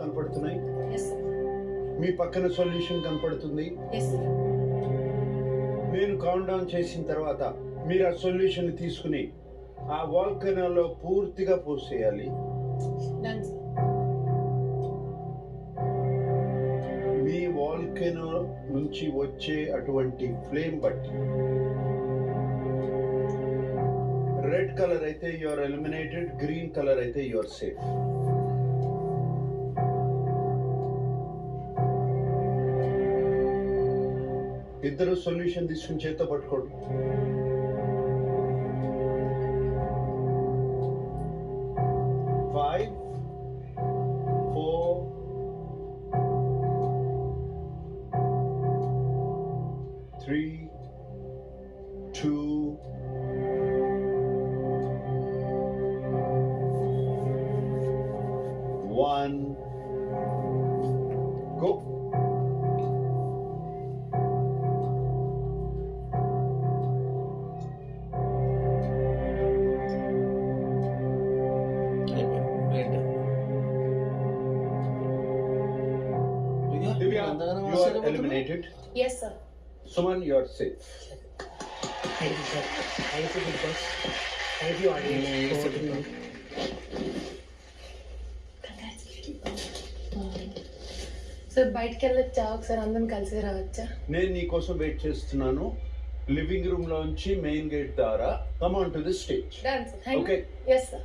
కనపడుతున్నాయి. Yes, sir. మీ పక్కన solution కనపడుతుంది. Yes, sir. నేను కౌంట్ డౌన్ చేసిన తర్వాత మీరు ఆ సొల్యూషన్ తీసుకుని ఆ వాల్కనోలో పూర్తిగా పోసేయాలి. Done, sir. మీ వాల్కనో నుంచి వచ్చే అటువంటి ఫ్లేమ్ బట్టి రెడ్ కలర్ అయితే you are eliminated, green colour అయితే యు ఆర్ సేఫ్. ఇద్దరు సొల్యూషన్ తీసుకుని చేత్తో పట్టుకోండి. Five, 4, 3, 2, 1, go. Divya, you are eliminated. Yes, sir. Suman, you are safe. Thank you, sir. Thank you, Big Boss. Thank you, audience. for voting me. Sir బయటకు వెళ్ళొచ్చా? ఒకసారి అందరం కలిసి రావచ్చా? నేను నీ కోసం వెయిట్ చేస్తున్నాను. లివింగ్ రూమ్ లోంచి మెయిన్ గేట్ ద్వారా come on to the stage. Done, sir. Thank Okay. you. Yes, sir.